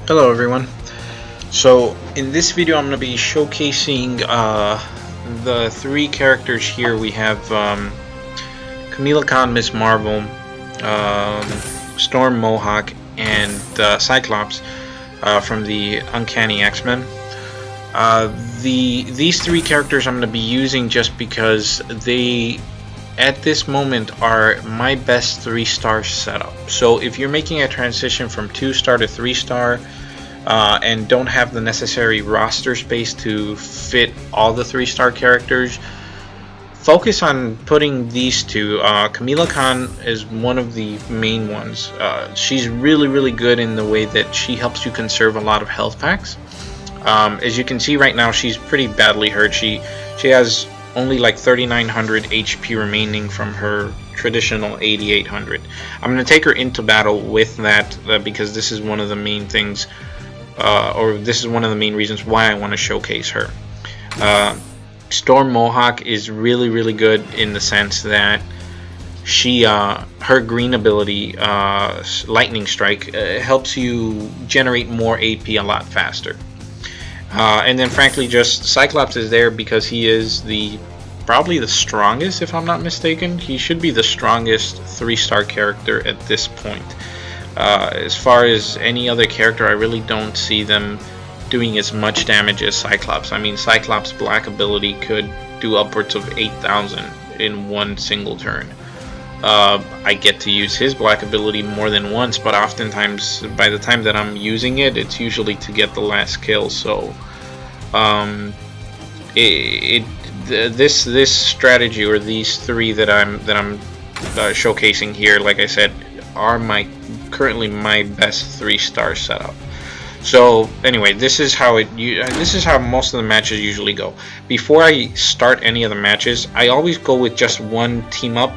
Hello everyone. So in this video I'm going to be showcasing the three characters here. We have Kamala Khan, Miss Marvel, Storm Mohawk, and Cyclops from the Uncanny X-Men. These three characters I'm going to be using just because they at this moment are my best 3-star setup. So if you're making a transition from 2-star to 3-star and don't have the necessary roster space to fit all the 3-star characters, focus on putting these two. Kamala Khan is one of the main ones. She's really good in the way that she helps you conserve a lot of health packs. As you can see right now, she's pretty badly hurt. She has only like 3,900 HP remaining from her traditional 8,800. I'm going to take her into battle with that because this is one of the main things, or this is one of the main reasons why I want to showcase her. Storm Mohawk is really good in the sense that she, her green ability, Lightning Strike, helps you generate more AP a lot faster. And then frankly, just Cyclops is there because he is probably the strongest, if I'm not mistaken. He should be the strongest 3-star character at this point. As far as any other character, I really don't see them doing as much damage as Cyclops. I mean, Cyclops' black ability could do upwards of 8,000 in one single turn. I get to use his black ability more than once, but oftentimes by the time that I'm using it, it's usually to get the last kill. So this strategy, or these three that I'm showcasing here, like I said, are currently my best 3-star setup. So anyway, this is how most of the matches usually go. Before I start any of the matches, I always go with just one team up.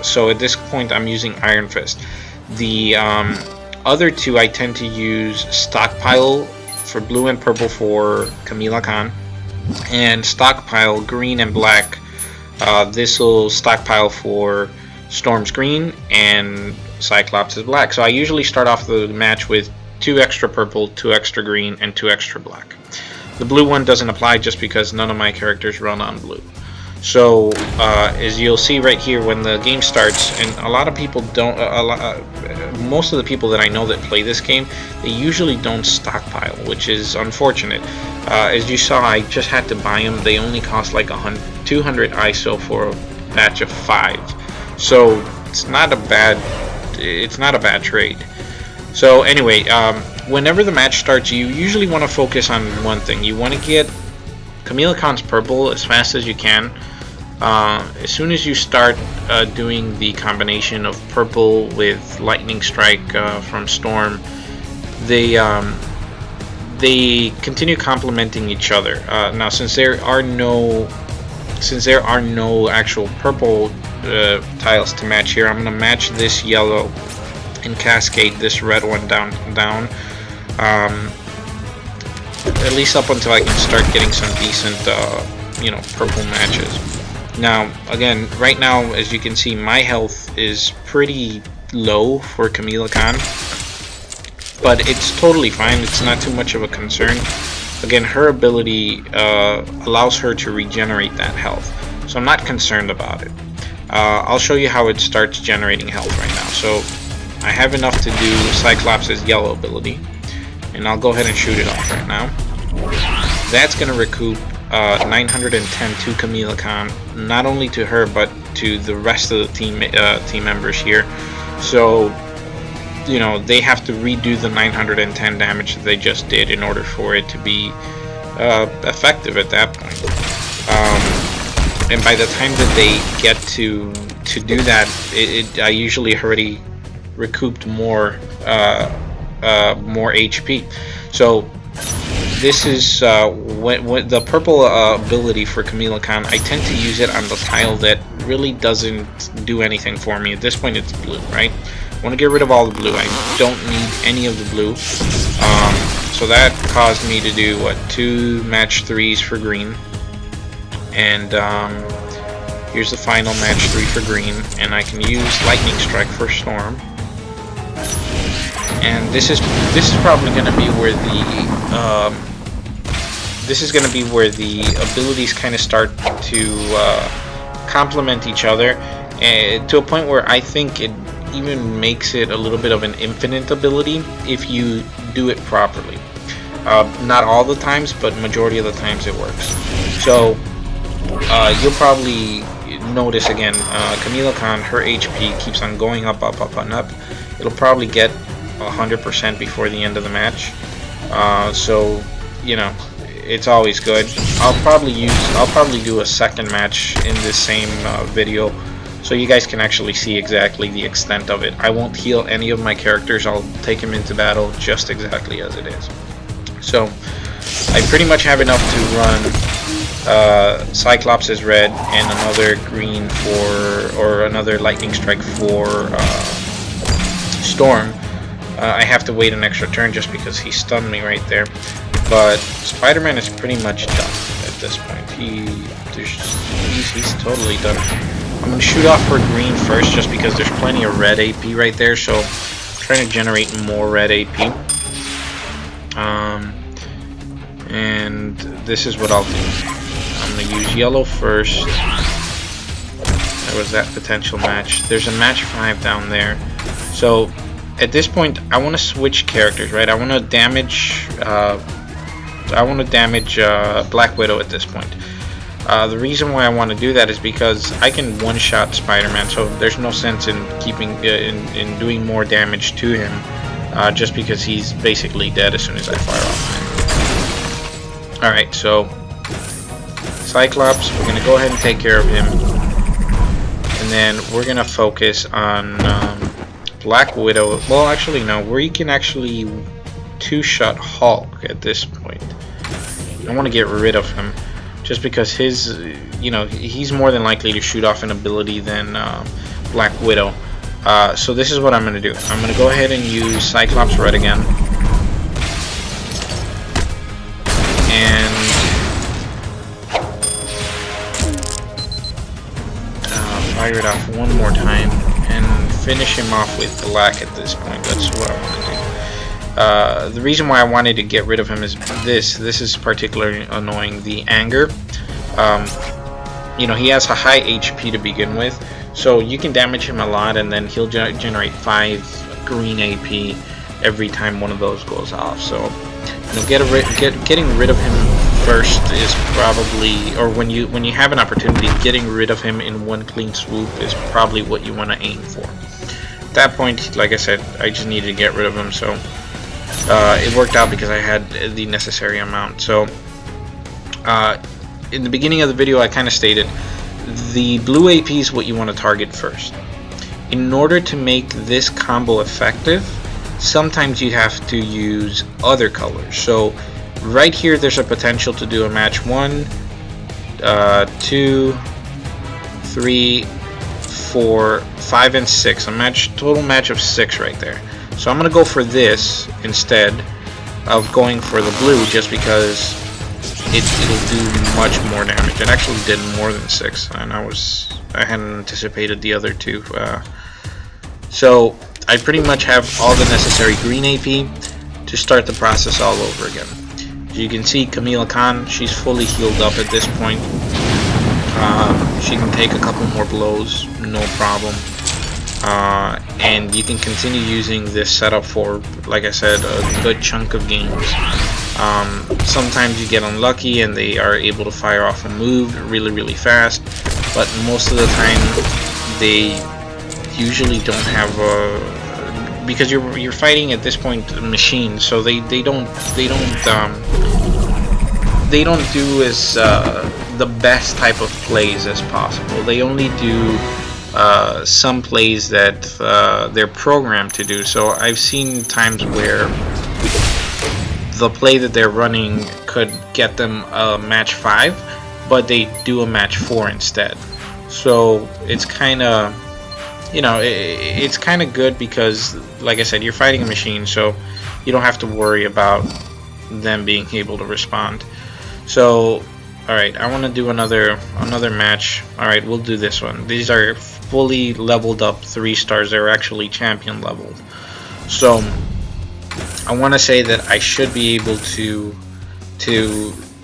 So at this point, I'm using Iron Fist. The other two, I tend to use Stockpile for blue and purple for Kamala Khan, and Stockpile green and black. This will Stockpile for Storm's green and Cyclops is black. So I usually start off the match with 2 extra purple, 2 extra green, and 2 extra black. The blue one doesn't apply just because none of my characters run on blue. So as you'll see right here, when the game starts, and a lot of people don't, most of the people that I know that play this game, they usually don't stockpile, which is unfortunate. As you saw, I just had to buy them. They only cost like 200 ISO for a batch of 5, so it's not a bad trade. So anyway, whenever the match starts, you usually want to focus on one thing. You want to get Kamala Khan's purple as fast as you can. As soon as you start doing the combination of purple with Lightning Strike from Storm, they continue complementing each other. Now, since there are no actual purple tiles to match here, I'm going to match this yellow and cascade this red one down. At least up until I can start getting some decent, purple matches. Now, again, right now, as you can see, my health is pretty low for Kamala Khan, but it's totally fine. It's not too much of a concern. Again, her ability allows her to regenerate that health, so I'm not concerned about it. I'll show you how it starts generating health right now. So I have enough to do Cyclops' yellow ability, and I'll go ahead and shoot it off right now. That's going to recoup 910 to Kamala Khan, not only to her but to the rest of the team members here. So they have to redo the 910 damage that they just did in order for it to be effective at that point. And by the time that they get to do that, I usually already recouped more HP. So this is when the purple ability for Kamala Khan, I tend to use it on the tile that really doesn't do anything for me. At this point, it's blue, right? I want to get rid of all the blue. I don't need any of the blue. So that caused me to do 2 match 3s for green, and here's the final match 3 for green, and I can use Lightning Strike for Storm. and this is probably going to be where the abilities kind of start to complement each other, and to a point where I think it even makes it a little bit of an infinite ability if you do it properly. Not all the times, but majority of the times it works. So you'll probably notice again, Camila Khan, her HP keeps on going up, up, up, and up. It'll probably get 100% before the end of the match. So you know, it's always good. I'll probably do a second match in this same video, so you guys can actually see exactly the extent of it. I won't heal any of my characters. I'll take them into battle just exactly as it is. So I pretty much have enough to run Cyclops as red and another green or another lightning strike for Storm. I have to wait an extra turn just because he stunned me right there. But Spider-Man is pretty much done at this point. He's totally done. I'm going to shoot off for green first just because there's plenty of red AP right there. So I'm trying to generate more red AP. And this is what I'll do. I'm going to use yellow first. There was that potential match. There's a match 5 down there. So at this point, I want to switch characters, right? I want to damage Black Widow at this point. The reason why I want to do that is because I can one-shot Spider-Man, so there's no sense in in doing more damage to him, just because he's basically dead as soon as I fire off him. Alright, so Cyclops, we're going to go ahead and take care of him. And then we're going to focus on Black Widow. Well, actually, no. We can actually two-shot Hulk at this point. I want to get rid of him just because his, he's more than likely to shoot off an ability than Black Widow. So this is what I'm going to do. I'm going to go ahead and use Cyclops Red again. And fire it off one more time and finish him off with Black at this point. That's what I want to do. The reason why I wanted to get rid of him is this is particularly annoying, the anger. He has a high HP to begin with, so you can damage him a lot and then he'll generate 5 green AP every time one of those goes off. So getting rid of him first is probably, or when you have an opportunity, getting rid of him in one clean swoop is probably what you want to aim for. At that point, like I said, I just needed to get rid of him, so it worked out because I had the necessary amount. So in the beginning of the video I kind of stated the blue AP is what you want to target first. In order to make this combo effective, sometimes you have to use other colors. So right here there's a potential to do a match 1, 2, 3, 4, 5, and 6. Total match of 6 right there. So I'm gonna go for this instead of going for the blue, just because it'll do much more damage. It actually did more than 6, and I hadn't anticipated the other 2. So I pretty much have all the necessary green AP to start the process all over again. As you can see, Camila Khan, she's fully healed up at this point. She can take a couple more blows, no problem. And you can continue using this setup for, like I said, a good chunk of games. Sometimes you get unlucky and they are able to fire off a move really fast, but most of the time they usually don't have a, because you're fighting at this point machines, so they don't do as the best type of plays as possible. They only do some plays that they're programmed to do. So I've seen times where the play that they're running could get them a match 5, but they do a match 4 instead. So it's kind of, it's kind of good because, like I said, you're fighting a machine, so you don't have to worry about them being able to respond. So, alright, I want to do another match. Alright, we'll do this one. These are fully leveled up 3 stars. They're actually champion leveled. So, I want to say that I should be able to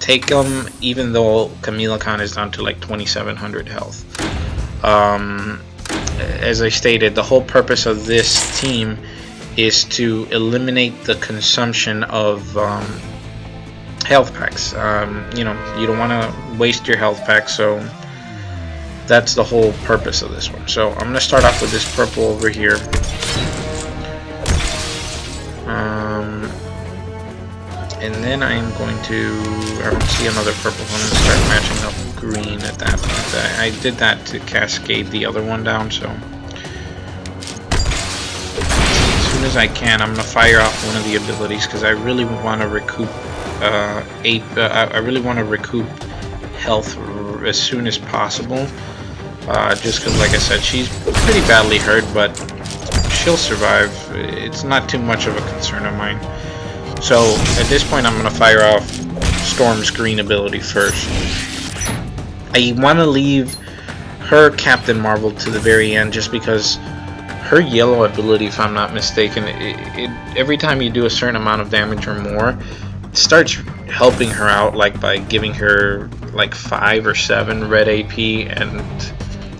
take them, even though Camila Khan is down to like 2,700 health. As I stated, the whole purpose of this team is to eliminate the consumption of health packs. You know, you don't want to waste your health packs, so that's the whole purpose of this one. So I'm gonna start off with this purple over here. And then I'm going to, I don't see another purple one, I'm gonna start matching up green at that point. I did that to cascade the other one down, so as soon as I can, I'm gonna fire off one of the abilities because I really want to recoup I really want to recoup health as soon as possible. Just because, like I said, she's pretty badly hurt, but she'll survive. It's not too much of a concern of mine. So at this point, I'm gonna fire off Storm's green ability first. I want to leave her Captain Marvel to the very end, just because her yellow ability, if I'm not mistaken, every time you do a certain amount of damage or more, it starts helping her out, like by giving her like 5 or 7 red AP and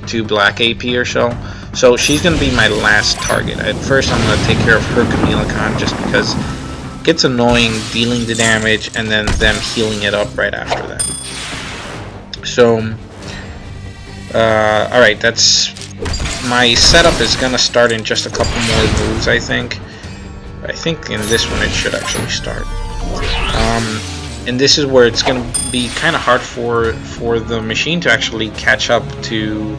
2 black AP or so. So she's gonna be my last target. At first, I'm gonna take care of her Camila Khan, just because it gets annoying dealing the damage and then them healing it up right after that. So, alright, that's my setup is gonna start in just a couple more moves, I think. I think in this one it should actually start. And this is where it's gonna be kind of hard for the machine to actually catch up to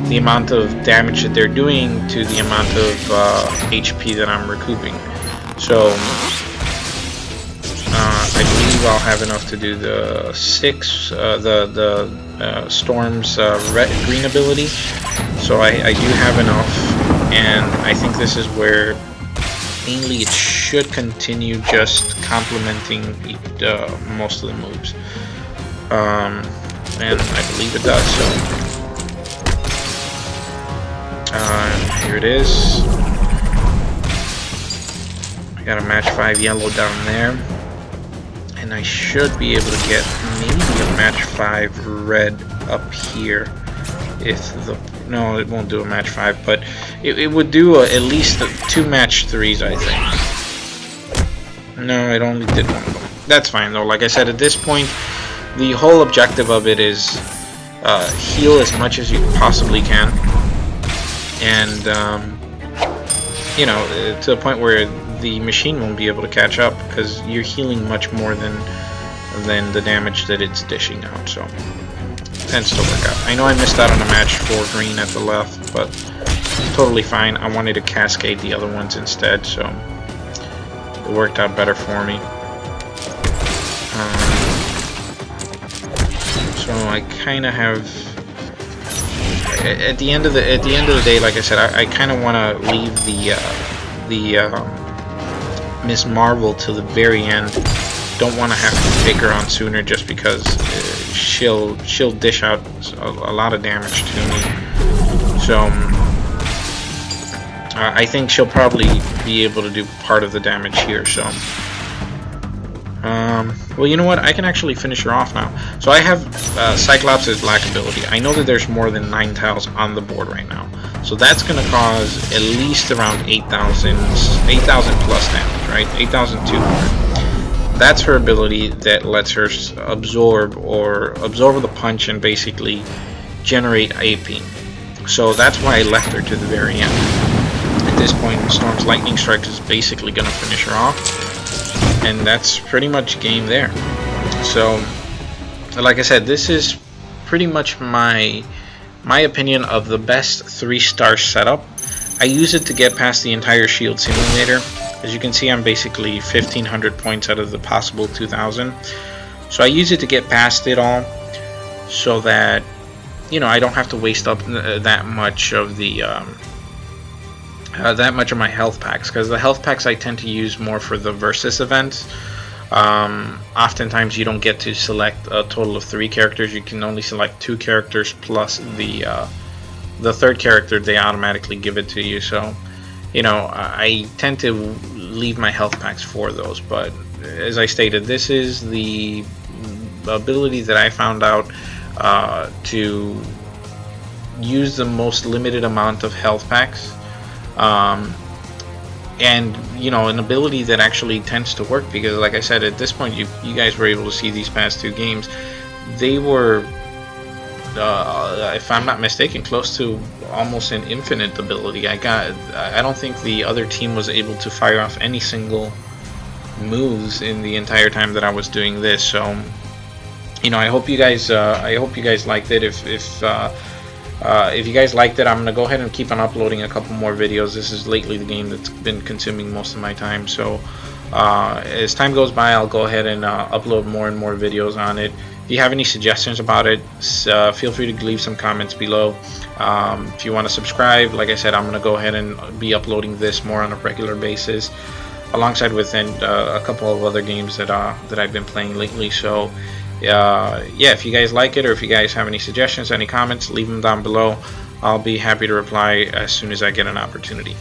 the amount of damage that they're doing to the amount of HP that I'm recouping. So I believe I'll have enough to do the 6, Storm's green ability. So I do have enough, and I think this is where mainly it should continue just complementing most of the moves. And I believe it does, so here it is. I got a match 5 yellow down there, and I should be able to get maybe a match 5 red up here. If the no, it won't do a match 5, but it would do at least 2 match 3s, I think. No, it only did 1 of them. That's fine though. Like I said, at this point, the whole objective of it is heal as much as you possibly can, and you know, to the point where the machine won't be able to catch up, because you're healing much more than the damage that it's dishing out. So it tends to work out. I know I missed out on a match for green at the left, but totally fine. I wanted to cascade the other ones instead, so it worked out better for me. So I kind of have, at the end of the day, like I said, I kind of want to leave the Miss Marvel to the very end. Don't want to have to take her on sooner, just because she'll dish out a lot of damage to me. So I think she'll probably be able to do part of the damage here. So well, you know what? I can actually finish her off now. So I have Cyclops' black ability. I know that there's more than 9 tiles on the board right now. So that's going to cause at least around 8,000 plus damage, right? 8,200. That's her ability that lets her absorb the punch and basically generate AP. So that's why I left her to the very end. At this point, Storm's Lightning Strike is basically going to finish her off. And that's pretty much game there. So, like I said, this is pretty much my opinion of the best 3-star setup. I use it to get past the entire Shield Simulator. As you can see, I'm basically 1,500 points out of the possible 2,000. So I use it to get past it all, so that, you know, I don't have to waste up that much of the my health packs, because the health packs I tend to use more for the versus events. Oftentimes you don't get to select a total of 3 characters. You can only select 2 characters plus the 3rd character. They automatically give it to you. So, you know, I tend to leave my health packs for those. But as I stated, this is the ability that I found out to use the most limited amount of health packs, and you know, an ability that actually tends to work, because like I said, at this point you guys were able to see these past two games. They were, if I'm not mistaken, close to almost an infinite ability. I don't think the other team was able to fire off any single moves in the entire time that I was doing this. So you know, I hope you guys liked it. If you guys liked it, I'm gonna go ahead and keep on uploading a couple more videos. This is lately the game that's been consuming most of my time, so as time goes by, I'll go ahead and upload more and more videos on it. If you have any suggestions about it, feel free to leave some comments below. If you want to subscribe, like I said, I'm gonna go ahead and be uploading this more on a regular basis, alongside with a couple of other games that I've been playing lately. So yeah, if you guys like it, or if you guys have any suggestions, any comments, leave them down below. I'll be happy to reply as soon as I get an opportunity.